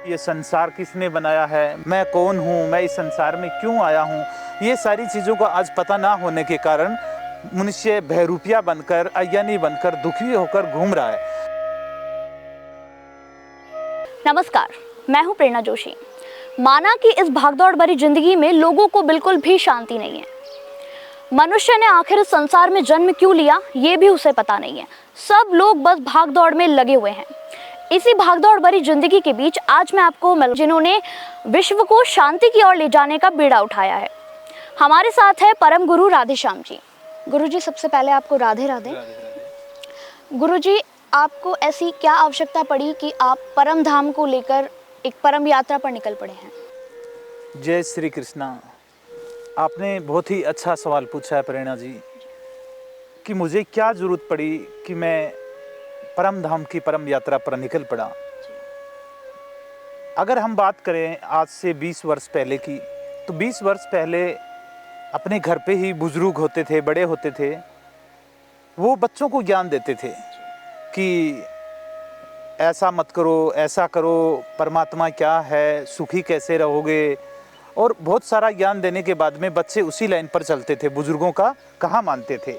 ये संसार किसने बनाया है, मैं कौन हूँ, मैं इस संसार में क्यों आया हूँ, ये सारी चीज़ों का आज पता ना होने के कारण मनुष्य बहरूपिया बनकर, अज्ञानी बनकर, दुखी होकर घूम रहा है। नमस्कार, मैं हूं प्रेरणा जोशी। माना कि इस भागदौड़ भरी जिंदगी में लोगों को बिल्कुल भी शांति नहीं है। मनुष्य ने आखिर इस संसार में जन्म क्यों लिया, ये भी उसे पता नहीं है। सब लोग बस भागदौड़ में लगे हुए हैं। इसी भागदौड़ भरी जिंदगी के बीच आज मैं आपको जिन्होंने विश्व को शांति की ओर ले जाने का बीड़ा उठाया है। हमारे साथ है परम गुरु राधेश्याम जी। गुरु जी, सबसे पहले आपको राधे राधे। गुरु जी, आपको ऐसी क्या आवश्यकता पड़ी कि आप परम धाम को लेकर एक परम यात्रा पर निकल पड़े हैं? जय श्री कृष्णा। आपने बहुत ही अच्छा सवाल पूछा है प्रेरणा जी, कि मुझे क्या जरूरत पड़ी कि मैं परम धाम की परम यात्रा पर निकल पड़ा। अगर हम बात करें आज से 20 वर्ष पहले की, तो 20 वर्ष पहले अपने घर पे ही बुजुर्ग होते थे, बड़े होते थे, वो बच्चों को ज्ञान देते थे कि ऐसा मत करो, ऐसा करो, परमात्मा क्या है, सुखी कैसे रहोगे, और बहुत सारा ज्ञान देने के बाद में बच्चे उसी लाइन पर चलते थे, बुजुर्गों का कहा मानते थे,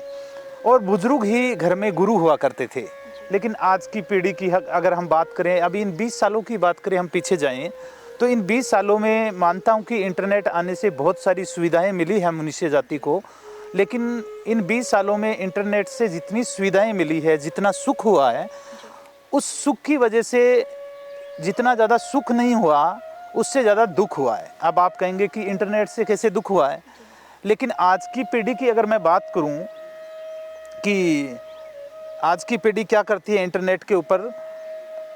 और बुजुर्ग ही घर में गुरु हुआ करते थे। लेकिन आज की पीढ़ी की अगर हम बात करें, अभी इन 20 सालों की बात करें, हम पीछे जाएं, तो इन 20 सालों में मानता हूं कि इंटरनेट आने से बहुत सारी सुविधाएं मिली है मनुष्य जाति को। लेकिन इन 20 सालों में इंटरनेट से जितनी सुविधाएं मिली है, जितना सुख हुआ है, उस सुख की वजह से जितना ज़्यादा सुख नहीं हुआ, उससे ज़्यादा दुख हुआ है। अब आप कहेंगे कि इंटरनेट से कैसे दुख हुआ है, लेकिन आज की पीढ़ी की अगर मैं बात करूं कि आज की पीढ़ी क्या करती है, इंटरनेट के ऊपर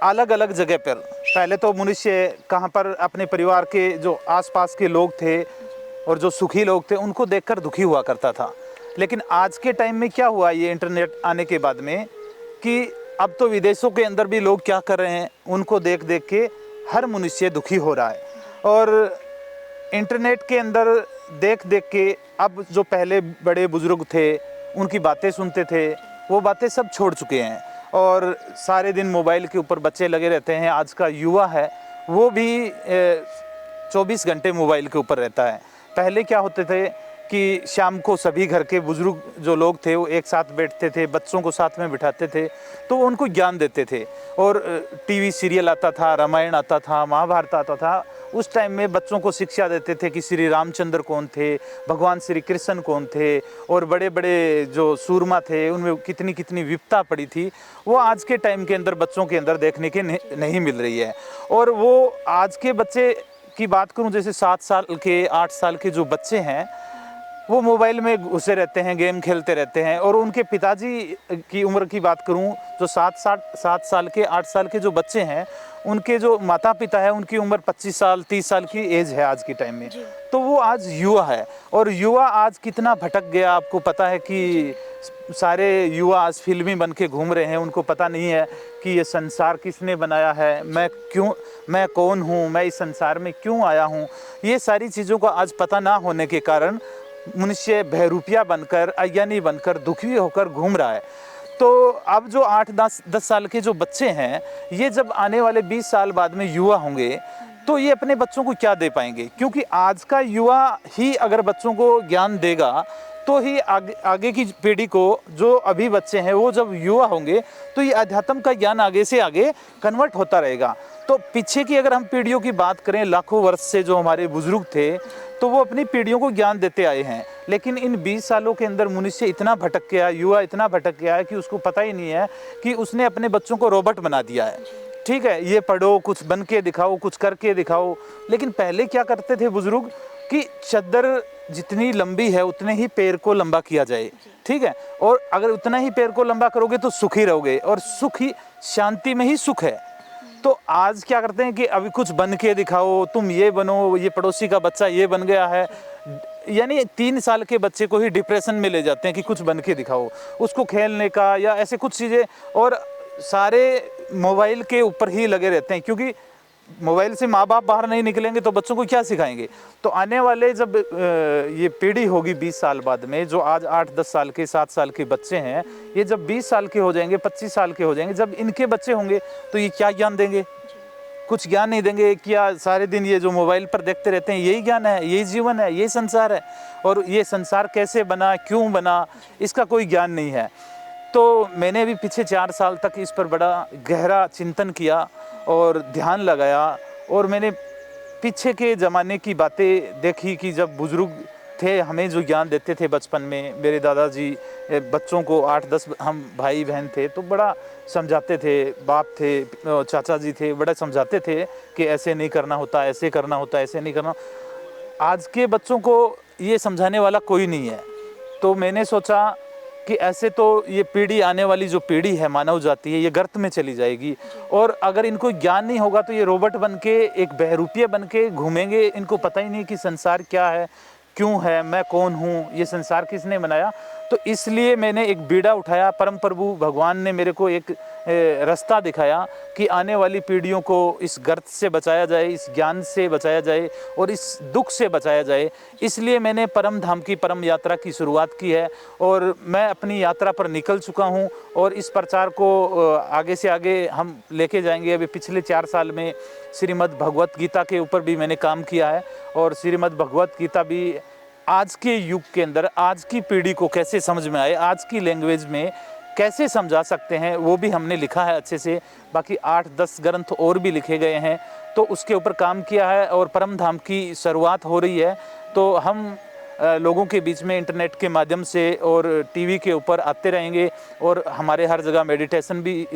अलग अलग जगह पर, पहले तो मनुष्य कहाँ पर अपने परिवार के जो आसपास के लोग थे और जो सुखी लोग थे, उनको देखकर दुखी हुआ करता था। लेकिन आज के टाइम में क्या हुआ, ये इंटरनेट आने के बाद में, कि अब तो विदेशों के अंदर भी लोग क्या कर रहे हैं, उनको देख देख के हर मनुष्य दुखी हो रहा है। और इंटरनेट के अंदर देख देख के अब जो पहले बड़े बुजुर्ग थे, उनकी बातें सुनते थे, वो बातें सब छोड़ चुके हैं और सारे दिन मोबाइल के ऊपर बच्चे लगे रहते हैं। आज का युवा है वो भी 24 घंटे मोबाइल के ऊपर रहता है। पहले क्या होते थे कि शाम को सभी घर के बुजुर्ग जो लोग थे वो एक साथ बैठते थे, बच्चों को साथ में बिठाते थे, तो वो उनको ज्ञान देते थे। और टीवी सीरियल आता था, रामायण आता था, महाभारत आता था। उस टाइम में बच्चों को शिक्षा देते थे कि श्री रामचंद्र कौन थे, भगवान श्री कृष्ण कौन थे, और बड़े बड़े जो सूरमा थे उनमें कितनी कितनी विपत्ता पड़ी थी, वो आज के टाइम के अंदर बच्चों के अंदर देखने के नहीं मिल रही है। और वो आज के बच्चे की बात करूं, जैसे 7 साल के, 8 साल के जो बच्चे हैं, वो मोबाइल में घुसे रहते हैं, गेम खेलते रहते हैं। और उनके पिताजी की उम्र की बात करूं, जो 7 साल के, 8 साल के जो बच्चे हैं, उनके जो माता पिता है, उनकी उम्र 25 साल, 30 साल की एज है आज के टाइम में। तो वो आज युवा है, और युवा आज कितना भटक गया। आपको पता है कि सारे युवा आज फिल्मी बन के घूम रहे हैं, उनको पता नहीं है कि ये संसार किसने बनाया है, मैं कौन हूँ, मैं इस संसार में क्यों आया हूँ। ये सारी चीज़ों का आज पता ना होने के कारण मनुष्य बहरूपिया बनकर, अज्ञानी बनकर, दुखी होकर घूम रहा है। तो अब जो 8-10 साल के जो बच्चे हैं, ये जब आने वाले 20 साल बाद में युवा होंगे, तो ये अपने बच्चों को क्या दे पाएंगे? क्योंकि आज का युवा ही अगर बच्चों को ज्ञान देगा, तो ही आगे की पीढ़ी को, जो अभी बच्चे हैं वो जब युवा होंगे, तो ये अध्यात्म का ज्ञान आगे से आगे कन्वर्ट होता रहेगा। तो पीछे की अगर हम पीढ़ियों की बात करें, लाखों वर्ष से जो हमारे बुजुर्ग थे, तो वो अपनी पीढ़ियों को ज्ञान देते आए हैं। लेकिन इन 20 सालों के अंदर मनुष्य इतना भटक गया, युवा इतना भटक गया है कि उसको पता ही नहीं है कि उसने अपने बच्चों को रोबोट बना दिया है। ठीक है, ये पढ़ो, कुछ बन के दिखाओ, कुछ करके दिखाओ। लेकिन पहले क्या करते थे बुजुर्ग, कि चद्दर जितनी लंबी है उतने ही पैर को लंबा किया जाए। ठीक है, और अगर उतना ही पैर को लंबा करोगे तो सुखी रहोगे, और सुख ही, शांति में ही सुख है। तो आज क्या करते हैं कि अभी कुछ बन के दिखाओ, तुम ये बनो, ये पड़ोसी का बच्चा ये बन गया है, यानी 3 साल के बच्चे को ही डिप्रेशन में ले जाते हैं कि कुछ बन के दिखाओ, उसको खेलने का या ऐसे कुछ चीज़ें, और सारे मोबाइल के ऊपर ही लगे रहते हैं। क्योंकि मोबाइल से माँ बाप बाहर नहीं निकलेंगे तो बच्चों को क्या सिखाएंगे? तो आने वाले जब ये पीढ़ी होगी 20 साल बाद में, जो आज 8-10 साल के, 7 साल के बच्चे हैं, ये जब 20 साल के हो जाएंगे, 25 साल के हो जाएंगे, जब इनके बच्चे होंगे, तो ये क्या ज्ञान देंगे? कुछ ज्ञान नहीं देंगे? क्या सारे दिन ये जो मोबाइल पर देखते रहते हैं यही ज्ञान है, यही जीवन है, यही संसार है? और ये संसार कैसे बना, क्यों बना, इसका कोई ज्ञान नहीं है। तो मैंने भी पीछे 4 साल तक इस पर बड़ा गहरा चिंतन किया और ध्यान लगाया, और मैंने पीछे के ज़माने की बातें देखी कि जब बुज़ुर्ग थे हमें जो ज्ञान देते थे बचपन में, मेरे दादाजी बच्चों को 8-10 हम भाई बहन थे तो बड़ा समझाते थे, बाप थे, चाचा जी थे, बड़ा समझाते थे कि ऐसे नहीं करना होता, ऐसे करना होता, ऐसे नहीं करना। आज के बच्चों को ये समझाने वाला कोई नहीं है। तो मैंने सोचा कि ऐसे तो ये पीढ़ी, आने वाली जो पीढ़ी है मानव जाति है, ये गर्त में चली जाएगी, और अगर इनको ज्ञान नहीं होगा तो ये रोबोट बन के, एक बहरूपिया बन के घूमेंगे। इनको पता ही नहीं कि संसार क्या है, क्यों है, मैं कौन हूँ, ये संसार किसने बनाया। तो इसलिए मैंने एक बीड़ा उठाया। परम प्रभु भगवान ने मेरे को एक रास्ता दिखाया कि आने वाली पीढ़ियों को इस गर्त से बचाया जाए, इस ज्ञान से बचाया जाए और इस दुख से बचाया जाए। इसलिए मैंने परम धाम की परम यात्रा की शुरुआत की है, और मैं अपनी यात्रा पर निकल चुका हूँ, और इस प्रचार को आगे से आगे हम लेके जाएंगे। अभी पिछले 4 साल में श्रीमद् भगवत गीता के ऊपर भी मैंने काम किया है, और श्रीमद् भगवत गीता भी आज के युग के अंदर आज की पीढ़ी को कैसे समझ में आए, आज की लैंग्वेज में कैसे समझा सकते हैं, वो भी हमने लिखा है अच्छे से। बाकी 8-10 ग्रंथ और भी लिखे गए हैं, तो उसके ऊपर काम किया है, और परम धाम की शुरुआत हो रही है। तो हम लोगों के बीच में इंटरनेट के माध्यम से और टीवी के ऊपर आते रहेंगे, और हमारे हर जगह मेडिटेशन भी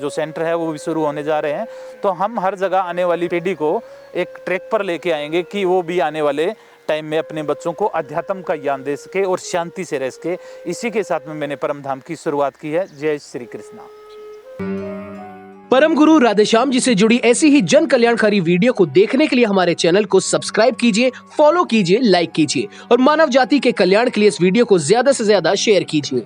जो सेंटर है वो भी शुरू होने जा रहे हैं। तो हम हर जगह आने वाली पीढ़ी को एक ट्रैक पर लेके आएंगे कि वो भी आने वाले टाइम में अपने बच्चों को अध्यात्म का ज्ञान दे सके और शांति से रह सके। इसी के साथ में मैंने परम धाम की शुरुआत की है। जय श्री कृष्णा। परम गुरु राधेश्याम जी से जुड़ी ऐसी ही जन कल्याणकारी वीडियो को देखने के लिए हमारे चैनल को सब्सक्राइब कीजिए, फॉलो कीजिए, लाइक कीजिए, और मानव जाति के कल्याण के लिए इस वीडियो को ज्यादा से ज्यादा शेयर कीजिए।